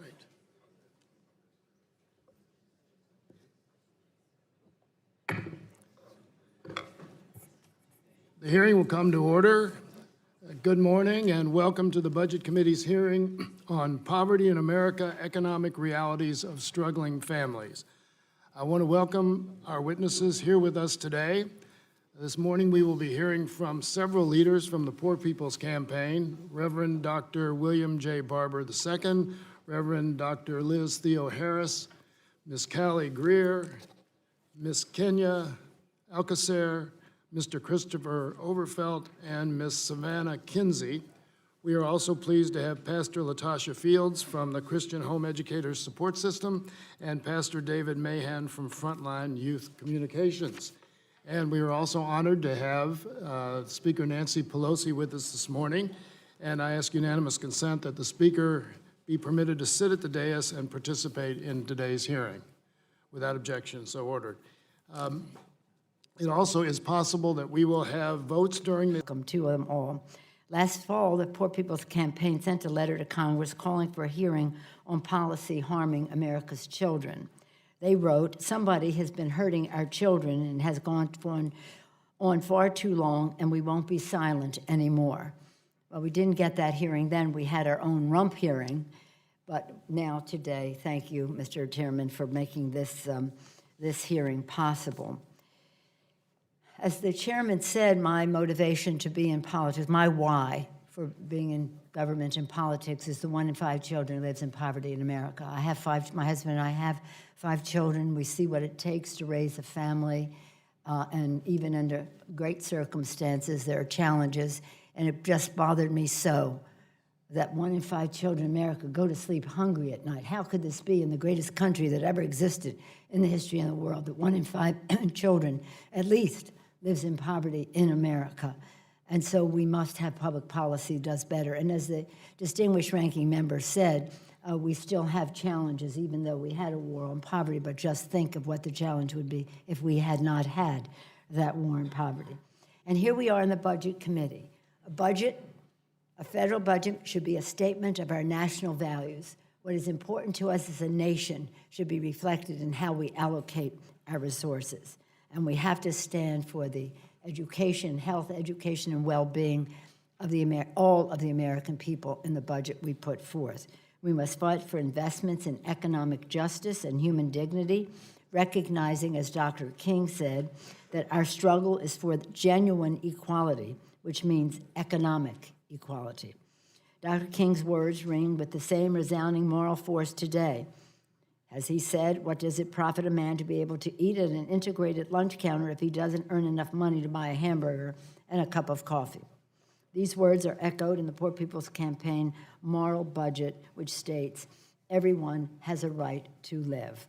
Right. The hearing will come to order. Good morning and welcome to the Budget Committee's hearing on Poverty in America, Economic Realities of Struggling Families. I want to welcome our witnesses here with us today. This morning we will be hearing from several leaders from the Poor People's Campaign, Reverend Dr. William J. Barber II, Reverend Dr. Liz Theo Harris, Ms. Callie Greer, Ms. Kenya Alcacer, Mr. Christopher Overfelt, and Ms. Savannah Kinsey. We are also pleased to have Pastor Latasha Fields from the Christian Home Educators Support System and Pastor David Mahan from Frontline Youth Communications. And we are also honored to have Speaker Nancy Pelosi with us this morning. And I ask unanimous consent that the Speaker be permitted to sit at the dais and participate in today's hearing. Without objection, so ordered. It also is possible that we will have votes during the... Welcome to them all. Last fall, the Poor People's Campaign sent a letter to Congress calling for a hearing on policy harming America's children. They wrote, "Somebody has been hurting our children and has gone on far too long, and we won't be silent anymore." Well, we didn't get that hearing then. We had our own rump hearing. But now, today, thank you, Mr. Chairman, for making this, this hearing possible. As the chairman said, my motivation to be in politics, my why for being in government and politics is the 1 in 5 children who lives in poverty in America. I have 5, my husband and I have 5 children. We see what it takes to raise a family, and even under great circumstances, there are challenges, and it just bothered me so that 1 in 5 children in America go to sleep hungry at night. How could this be in the greatest country that ever existed in the history of the world, that 1 in 5 children, at least, lives in poverty in America? And so we must have public policy that does better. And as the distinguished ranking member said, we still have challenges, even though we had a war on poverty, but just think of what the challenge would be if we had not had that war on poverty. And here we are in the Budget Committee. A federal budget should be a statement of our national values. What is important to us as a nation should be reflected in how we allocate our resources. And we have to stand for the education, health, education, and well-being of all of the American people in the budget we put forth. We must fight for investments in economic justice and human dignity, recognizing, as Dr. King said, that our struggle is for genuine equality, which means economic equality. Dr. King's words ring with the same resounding moral force today. As he said, what does it profit a man to be able to eat at an integrated lunch counter if he doesn't earn enough money to buy a hamburger and a cup of coffee? These words are echoed in the Poor People's Campaign moral budget, which states, everyone has a right to live.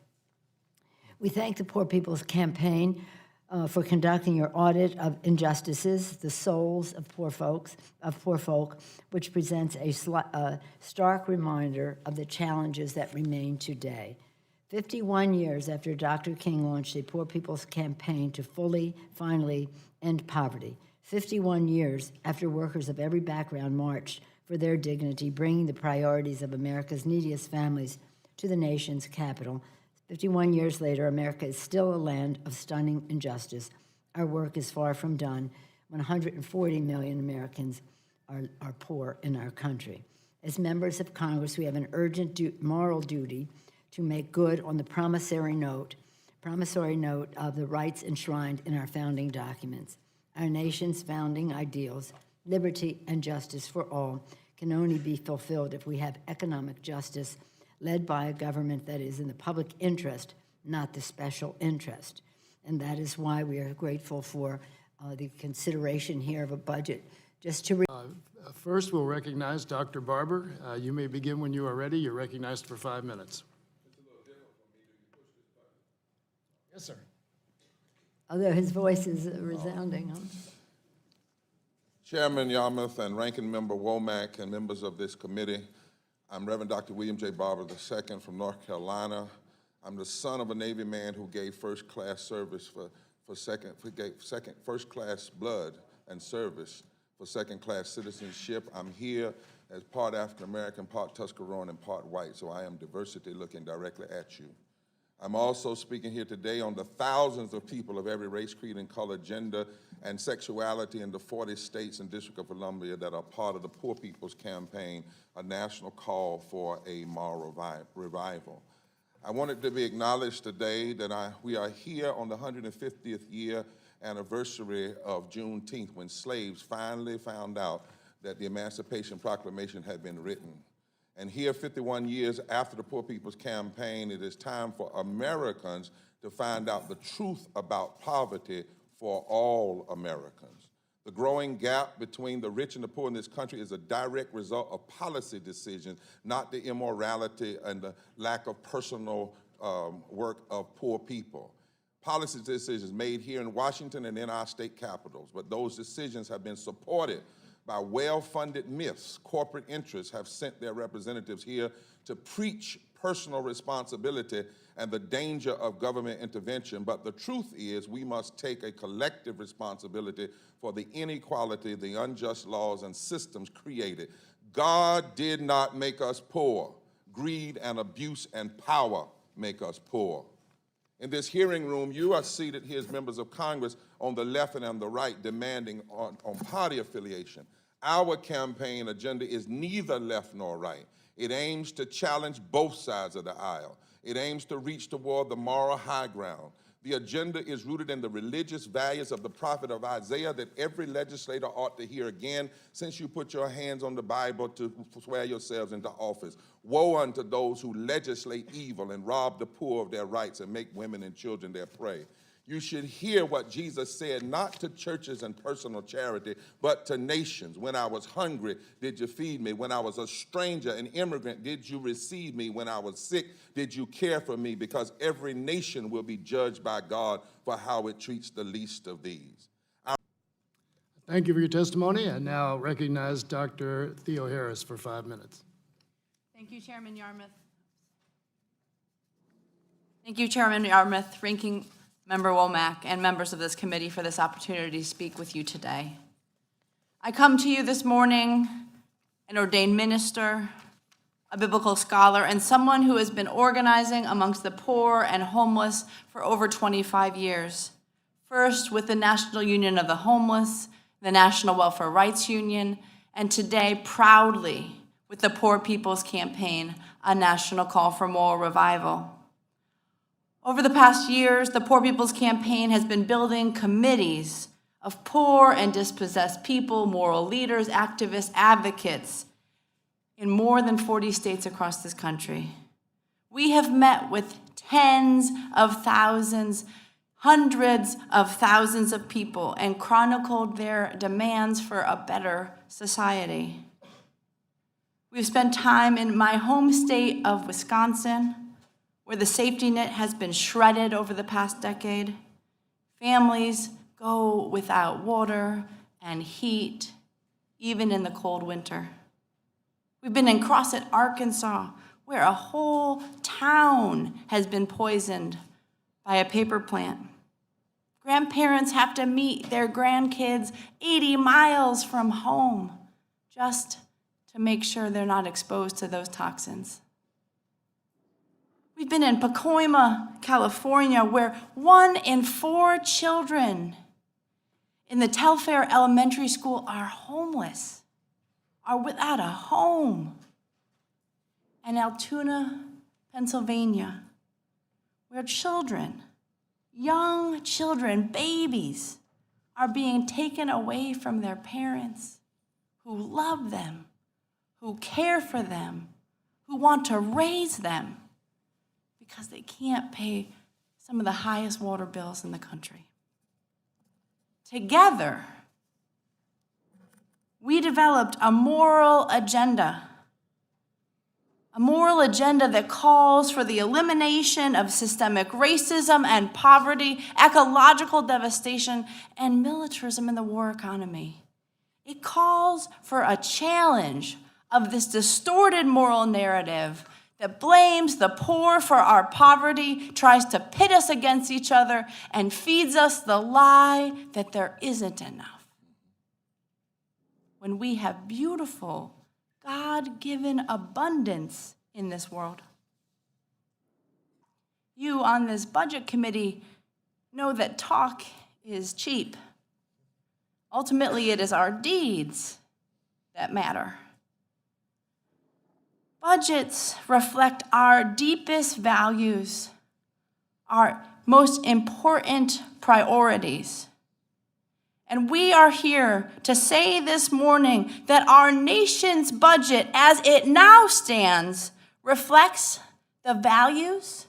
We thank the Poor People's Campaign for conducting your audit of injustices, the souls of poor folk, which presents a stark reminder of the challenges that remain today. 51 years after Dr. King launched the Poor People's Campaign to finally end poverty. 51 years after workers of every background marched for their dignity, bringing the priorities of America's neediest families to the nation's capital. 51 years later, America is still a land of stunning injustice. Our work is far from done. 140 million Americans are poor in our country. As members of Congress, we have an urgent moral duty to make good on the promissory note of the rights enshrined in our founding documents. Our nation's founding ideals, liberty and justice for all, can only be fulfilled if we have economic justice led by a government that is in the public interest, not the special interest. And that is why we are grateful for the consideration here of a budget. Just to First, we'll recognize Dr. Barber. You may begin when you are ready. You're recognized for 5 minutes. Yes, sir. Although his voice is resounding. Huh? Chairman Yarmouth and Ranking Member Womack and members of this committee, I'm Reverend Dr. William J. Barber II from North Carolina. I'm the son of a Navy man who gave first-class service first-class blood and service for second-class citizenship. I'm here as part African-American, part Tuscarora, and part white, so I am diversity looking directly at you. I'm also speaking here today on the thousands of people of every race, creed, and color, gender, and sexuality in the 40 states and District of Columbia that are part of the Poor People's Campaign, a national call for a moral revival. I want it to be acknowledged today that we are here on the 150th year anniversary of Juneteenth, when slaves finally found out that the Emancipation Proclamation had been written. And here, 51 years after the Poor People's Campaign, it is time for Americans to find out the truth about poverty for all Americans. The growing gap between the rich and the poor in this country is a direct result of policy decisions, not the immorality and the lack of personal work of poor people. Policy decisions made here in Washington and in our state capitals, but those decisions have been supported by well-funded myths. Corporate interests have sent their representatives here to preach personal responsibility and the danger of government intervention. But the truth is, we must take a collective responsibility for the inequality, the unjust laws and systems created. God did not make us poor. Greed and abuse and power make us poor. In this hearing room, you are seated here as members of Congress on the left and on the right, demanding on party affiliation. Our campaign agenda is neither left nor right. It aims to challenge both sides of the aisle. It aims to reach toward the moral high ground. The agenda is rooted in the religious values of the prophet of Isaiah that every legislator ought to hear again since you put your hands on the Bible to swear yourselves into office. Woe unto those who legislate evil and rob the poor of their rights and make women and children their prey. You should hear what Jesus said, not to churches and personal charity, but to nations. When I was hungry, did you feed me? When I was a stranger, an immigrant, did you receive me? When I was sick, did you care for me? Because every nation will be judged by God for how it treats the least of these. Thank you for your testimony. I now recognize Dr. Theo Harris for 5 minutes. Thank you, Chairman Yarmouth. Thank you, Chairman Yarmouth, Ranking Member Womack, and members of this committee for this opportunity to speak with you today. I come to you this morning, an ordained minister, a biblical scholar, and someone who has been organizing amongst the poor and homeless for over 25 years. First with the National Union of the Homeless, the National Welfare Rights Union, and today proudly with the Poor People's Campaign, a national call for moral revival. Over the past years, the Poor People's Campaign has been building committees of poor and dispossessed people, moral leaders, activists, advocates in more than 40 states across this country. We have met with tens of thousands, hundreds of thousands of people and chronicled their demands for a better society. We've spent time in my home state of Wisconsin, where the safety net has been shredded over the past decade. Families go without water and heat, even in the cold winter. We've been in Crossett, Arkansas, where a whole town has been poisoned by a paper plant. Grandparents have to meet their grandkids 80 miles from home just to make sure they're not exposed to those toxins. We've been in Pacoima, California, where 1 in 4 children in the Telfair Elementary School are homeless, are without a home. And Altoona, Pennsylvania, where children, young children, babies, are being taken away from their parents who love them, who care for them, who want to raise them, because they can't pay some of the highest water bills in the country. Together, we developed a moral agenda that calls for the elimination of systemic racism and poverty, ecological devastation, and militarism in the war economy. It calls for a challenge of this distorted moral narrative that blames the poor for our poverty, tries to pit us against each other, and feeds us the lie that there isn't enough. When we have beautiful, God-given abundance in this world. You on this budget committee know that talk is cheap. Ultimately, it is our deeds that matter. Budgets reflect our deepest values, our most important priorities. And we are here to say this morning that our nation's budget, as it now stands, reflects the values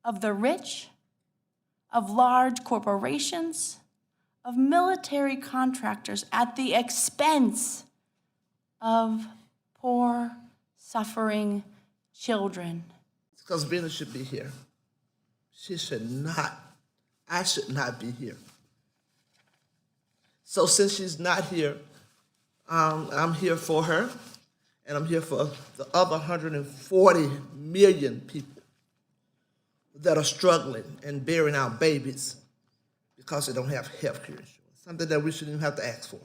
of the rich, of large corporations, of military contractors at the expense of poor, suffering children. Because Brenda should be here. She should not. I should not be here. So since she's not here, I'm here for her, and I'm here for the other 140 million people that are struggling and bearing out babies because they don't have health care insurance, something that we shouldn't even have to ask for.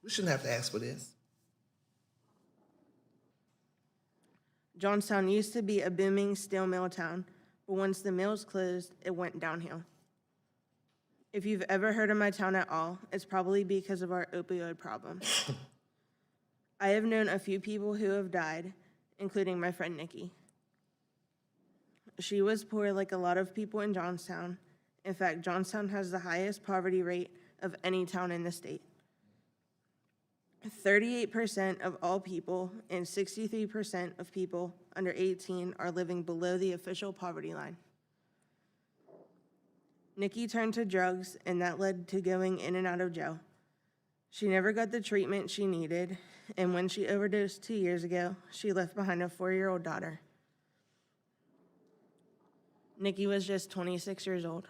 We shouldn't have to ask for this. Johnstown used to be a booming steel mill town, but once the mills closed, it went downhill. If you've ever heard of my town at all, it's probably because of our opioid problem. I have known a few people who have died, including my friend Nikki. She was poor like a lot of people in Johnstown. In fact, Johnstown has the highest poverty rate of any town in the state. 38% of all people and 63% of people under 18 are living below the official poverty line. Nikki turned to drugs, and that led to going in and out of jail. She never got the treatment she needed, and when she overdosed 2 years ago, she left behind a 4-year-old daughter. Nikki was just 26 years old.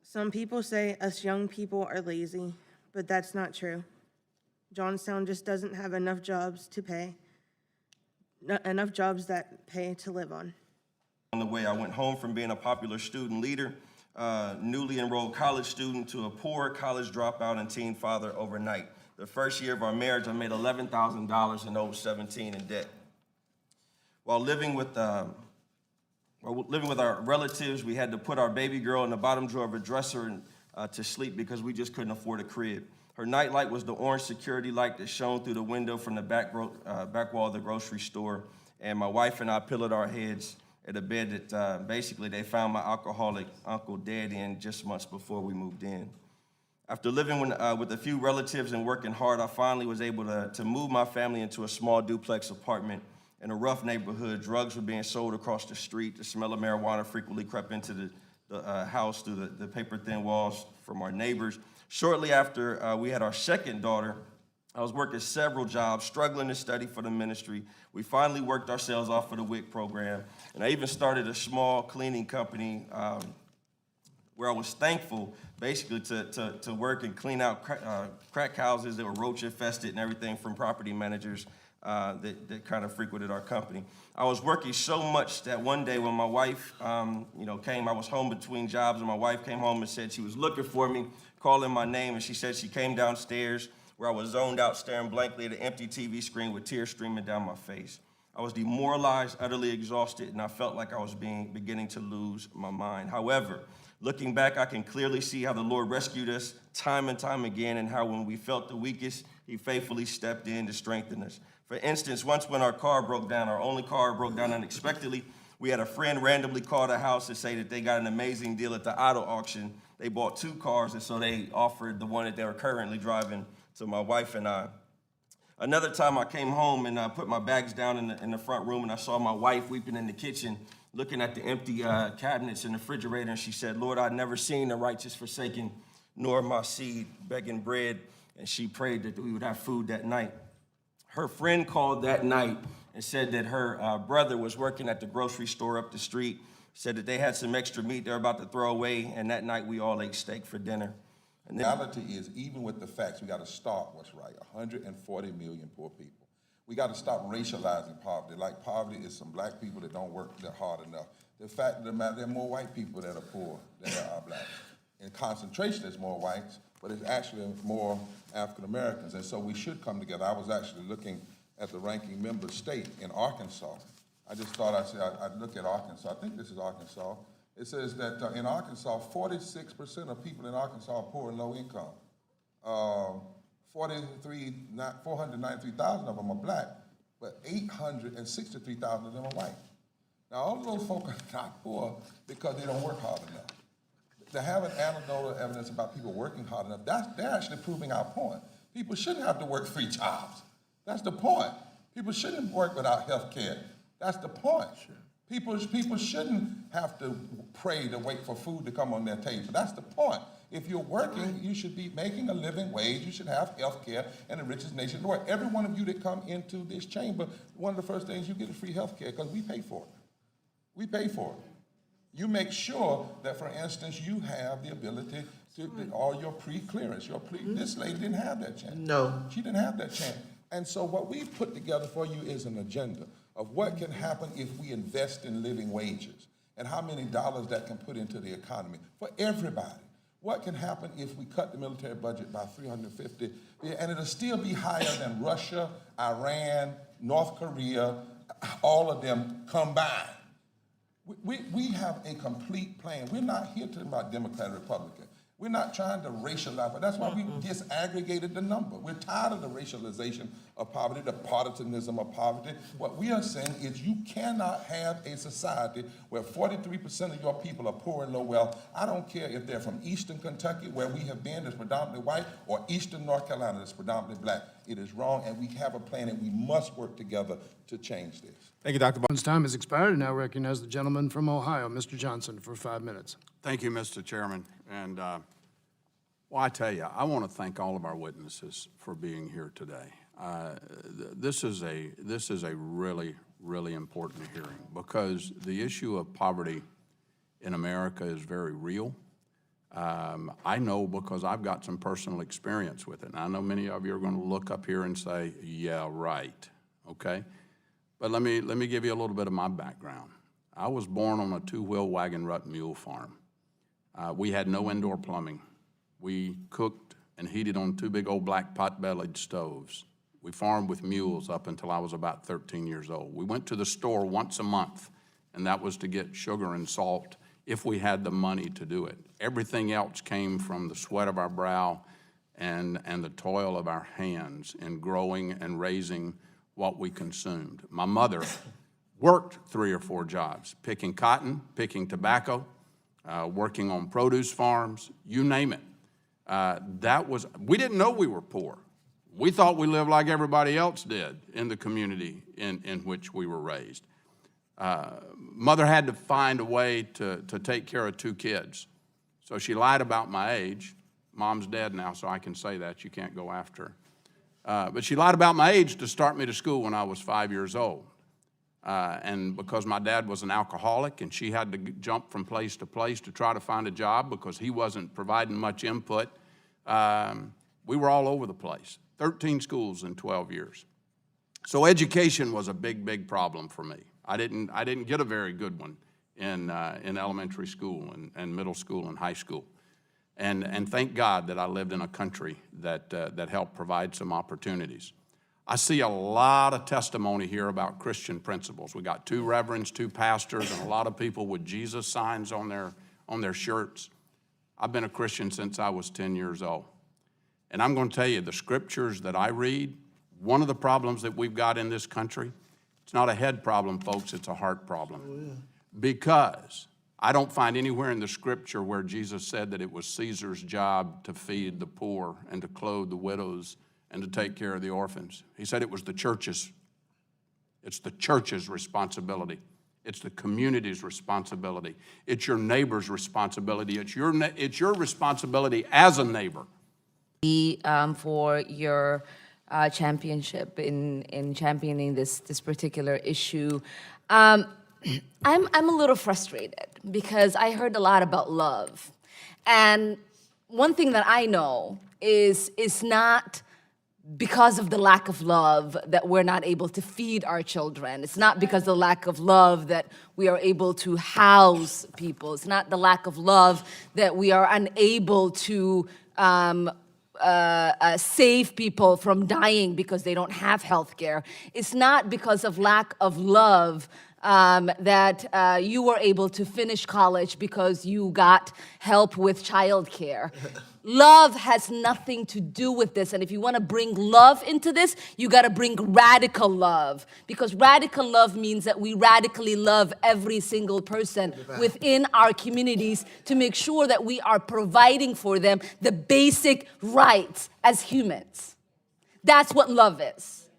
Some people say us young people are lazy, but that's not true. Johnstown just doesn't have enough jobs to pay, enough jobs that pay to live on. On the way, I went home from being a popular student leader, newly enrolled college student, to a poor college dropout and teen father overnight. The first year of our marriage, I made $11,000 in 2017 in debt. While living with our relatives, we had to put our baby girl in the bottom drawer of a dresser to sleep because we just couldn't afford a crib. Her nightlight was the orange security light that shone through the window from the back wall of the grocery store. And my wife and I pillowed our heads at a bed that basically they found my alcoholic uncle dead in just months before we moved in. After living with a few relatives and working hard, I finally was able to move my family into a small duplex apartment in a rough neighborhood. Drugs were being sold across the street. The smell of marijuana frequently crept into the house through the paper-thin walls from our neighbors. Shortly after we had our second daughter, I was working several jobs, struggling to study for the ministry. We finally worked ourselves off of the WIC program, and I even started a small cleaning company where I was thankful basically to work and clean out crack houses that were roach infested and everything from property managers that kind of frequented our company. I was working so much that one day when my wife came, I was home between jobs, and my wife came home and said she was looking for me, calling my name, and she said she came downstairs where I was zoned out staring blankly at an empty TV screen with tears streaming down my face. I was demoralized, utterly exhausted, and I felt like I was beginning to lose my mind. However, looking back, I can clearly see how the Lord rescued us time and time again, and how when we felt the weakest, He faithfully stepped in to strengthen us. For instance, once when our car broke down, our only car broke down unexpectedly, we had a friend randomly call the house to say that they got an amazing deal at the auto auction. They bought 2 cars, and so they offered the one that they were currently driving to my wife and I. Another time I came home and I put my bags down in the front room, and I saw my wife weeping in the kitchen, looking at the empty cabinets in the refrigerator, and she said, "Lord, I've never seen the righteous forsaken, nor my seed begging bread." And she prayed that we would have food that night. Her friend called that night and said that her brother was working at the grocery store up the street, said that they had some extra meat they were about to throw away, and that night we all ate steak for dinner. And the reality is, even with the facts, we got to start what's right. 140 million poor people. We got to stop racializing poverty. Like poverty is some black people that don't work that hard enough. The fact of the matter, there are more white people that are poor than there are blacks. In concentration, there's more whites, but it's actually more African Americans, and so we should come together. I was actually looking at the ranking member state in Arkansas. I just thought I'd look at Arkansas. I think this is Arkansas. It says that in Arkansas, 46% of people in Arkansas are poor and low income. 493,000 of them are black, but 863,000 of them are white. Now, all of those folks are not poor because they don't work hard enough. To have an anecdotal evidence about people working hard enough, they're actually proving our point. People shouldn't have to work 3 jobs. That's the point. People shouldn't work without health care. That's the point. Sure. People shouldn't have to pray to wait for food to come on their table. That's the point. If you're working, you should be making a living wage. You should have health care and the richest nation in the world. Every one of you that come into this chamber, one of the first things you get is free health care because we pay for it. We pay for it. You make sure that, for instance, you have the ability to all your pre-clearance. This lady didn't have that chance. No. She didn't have that chance. And so what we've put together for you is an agenda of what can happen if we invest in living wages and how many dollars that can put into the economy for everybody. What can happen if we cut the military budget by $350 billion, and it'll still be higher than Russia, Iran, North Korea, all of them combined. We have a complete plan. We're not here talking about Democrat or Republican. We're not trying to racialize, but that's why we disaggregated the number. We're tired of the racialization of poverty, the partisanism of poverty. What we are saying is you cannot have a society where 43% of your people are poor and low wealth. I don't care if they're from Eastern Kentucky, where we have been, that's predominantly white, or Eastern North Carolina, that's predominantly black. It is wrong, and we have a plan, and we must work together to change this. Thank you, Dr. His time has expired, and now recognize the gentleman from Ohio, Mr. Johnson, for 5 minutes. Thank you, Mr. Chairman. And, well, I tell you, I want to thank all of our witnesses for being here today. This is a really, really important hearing because the issue of poverty in America is very real. I know because I've got some personal experience with it. And I know many of you are going to look up here and say, yeah, right, okay? But let me give you a little bit of my background. I was born on a 2-wheel wagon rut mule farm. We had no indoor plumbing. We cooked and heated on 2 big old black pot-bellied stoves. We farmed with mules up until I was about 13 years old. We went to the store once a month, and that was to get sugar and salt if we had the money to do it. Everything else came from the sweat of our brow and the toil of our hands in growing and raising what we consumed. My mother worked 3 or 4 jobs, picking cotton, picking tobacco, working on produce farms, you name it. We didn't know we were poor. We thought we lived like everybody else did in the community in which we were raised. Mother had to find a way to take care of 2 kids. So she lied about my age. Mom's dead now, so I can say that. You can't go after her. But she lied about my age to start me to school when I was 5 years old. And because my dad was an alcoholic and she had to jump from place to place to try to find a job because he wasn't providing much input, we were all over the place. 13 schools in 12 years. So education was a big, big problem for me. I didn't get a very good one in elementary school and middle school and high school. And thank God that I lived in a country that helped provide some opportunities. I see a lot of testimony here about Christian principles. We got 2 reverends, 2 pastors, and a lot of people with Jesus signs on their shirts. I've been a Christian since I was 10 years old. And I'm going to tell you, the scriptures that I read, one of the problems that we've got in this country, it's not a head problem, folks, it's a heart problem. Oh, yeah. Because I don't find anywhere in the scripture where Jesus said that it was Caesar's job to feed the poor and to clothe the widows and to take care of the orphans. He said it was the church's. It's the church's responsibility. It's the community's responsibility. It's your neighbor's responsibility. It's your responsibility as a neighbor. For your championship in championing this particular issue. I'm a little frustrated because I heard a lot about love. And one thing that I know is it's not because of the lack of love that we're not able to feed our children. It's not because of the lack of love that we are able to house people. It's not the lack of love that we are unable to save people from dying because they don't have health care. It's not because of lack of love that you were able to finish college because you got help with childcare. Love has nothing to do with this. And if you want to bring love into this, you got to bring radical love. Because radical love means that we radically love every single person within our communities to make sure that we are providing for them the basic rights as humans. That's what love is.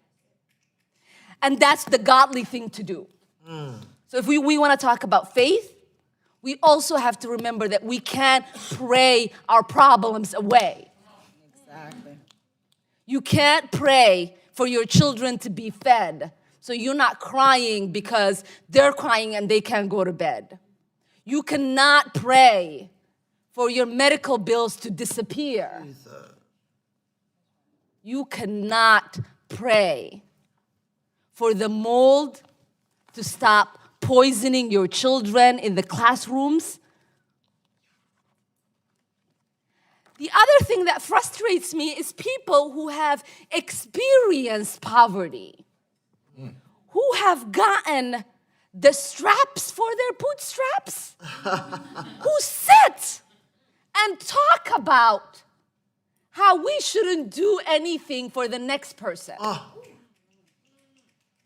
And that's the godly thing to do. So if we want to talk about faith, we also have to remember that we can't pray our problems away. Exactly. You can't pray for your children to be fed, so you're not crying because they're crying and they can't go to bed. You cannot pray for your medical bills to disappear. You cannot pray for the mold to stop poisoning your children in the classrooms. The other thing that frustrates me is people who have experienced poverty, who have gotten the straps for their bootstraps, who sit and talk about how we shouldn't do anything for the next person.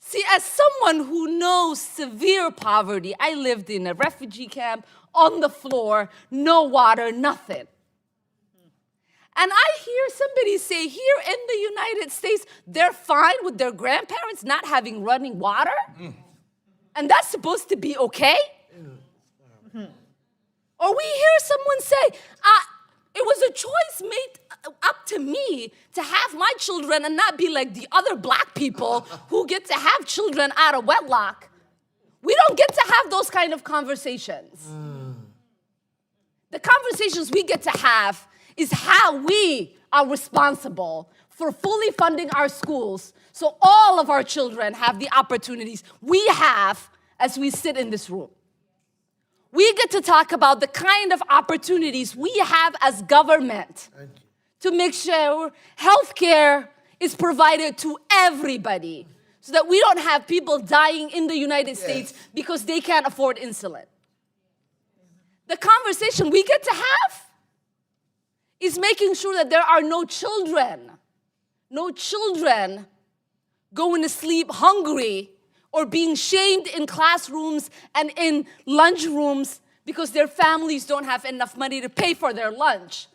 See, as someone who knows severe poverty, I lived in a refugee camp, on the floor, no water, nothing. And I hear somebody say, here in the United States, they're fine with their grandparents not having running water? And that's supposed to be okay? Or we hear someone say, it was a choice made up to me to have my children and not be like the other black people who get to have children out of wedlock. We don't get to have those kind of conversations. The conversations we get to have is how we are responsible for fully funding our schools so all of our children have the opportunities we have as we sit in this room. We get to talk about the kind of opportunities we have as government to make sure healthcare is provided to everybody so that we don't have people dying in the United States because they can't afford insulin. The conversation we get to have is making sure that there are no children going to sleep hungry or being shamed in classrooms and in lunchrooms because their families don't have enough money to pay for their lunch.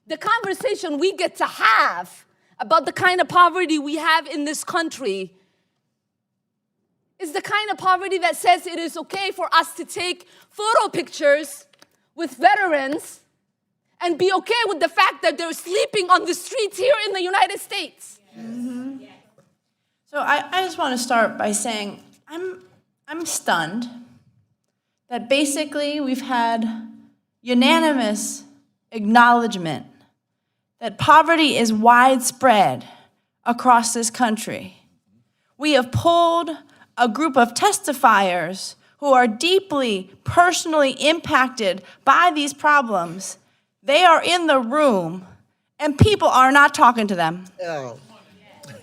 The conversation we get to have about the kind of poverty we have in this country is the kind of poverty that says it is okay for us to take photo pictures with veterans and be okay with the fact that they're sleeping on the streets here in the United States. So I just want to start by saying I'm stunned that basically we've had unanimous acknowledgement that poverty is widespread across this country. We have pulled a group of testifiers who are deeply personally impacted by these problems. They are in the room, and people are not talking to them.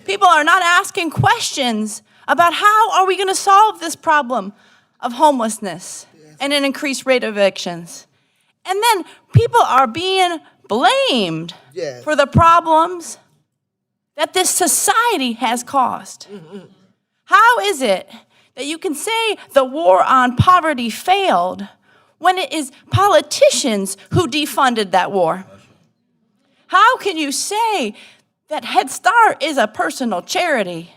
People are not asking questions about how are we going to solve this problem of homelessness and an increased rate of evictions. And then people are being blamed for the problems that this society has caused. How is it that you can say the war on poverty failed when it is politicians who defunded that war? How can you say that Head Start is a personal charity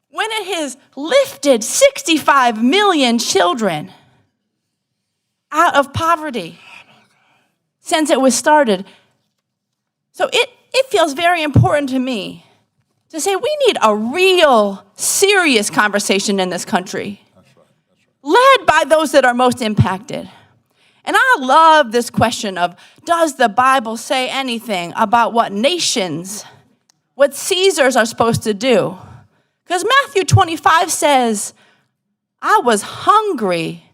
when it has lifted 65 million children out of poverty since it was started? So it feels very important to me to say we need a real, serious conversation in this country, led by those that are most impacted. And I love this question of, does the Bible say anything about what nations, what Caesars are supposed to do? Because Matthew 25 says, I was hungry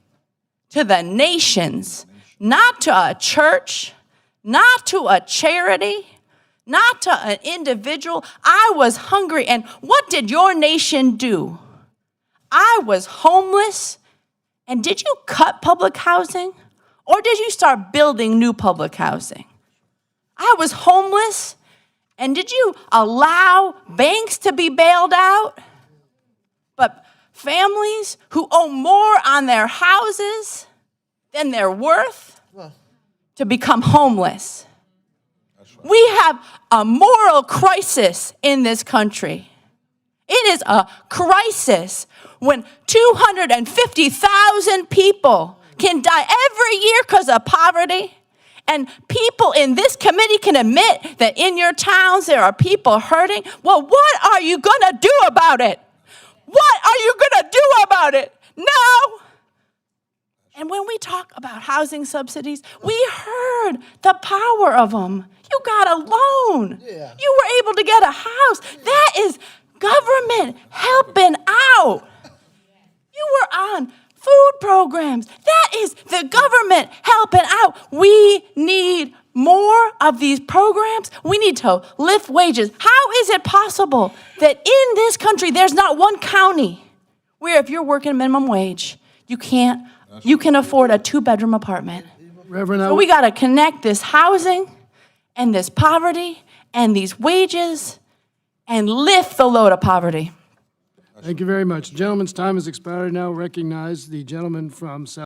to the nations, not to a church, not to a charity, not to an individual. I was hungry, and what did your nation do? I was homeless, and did you cut public housing, or did you start building new public housing? I was homeless, and did you allow banks to be bailed out? But families who owe more on their houses than they're worth to become homeless. We have a moral crisis in this country. It is a crisis when 250,000 people can die every year because of poverty. And people in this committee can admit that in your towns there are people hurting. Well, what are you going to do about it? What are you going to do about it? No. And when we talk about housing subsidies, we heard the power of them. You got a loan. Yeah. You were able to get a house. That is government helping out. You were on food programs. That is the government helping out. We need more of these programs. We need to lift wages. How is it possible that in this country there's not one county where if you're working minimum wage, you can afford a 2-bedroom apartment? Reverend, So we got to connect this housing and this poverty and these wages and lift the load of poverty. thank you very much. Gentleman's time has expired. Now recognize the gentleman from South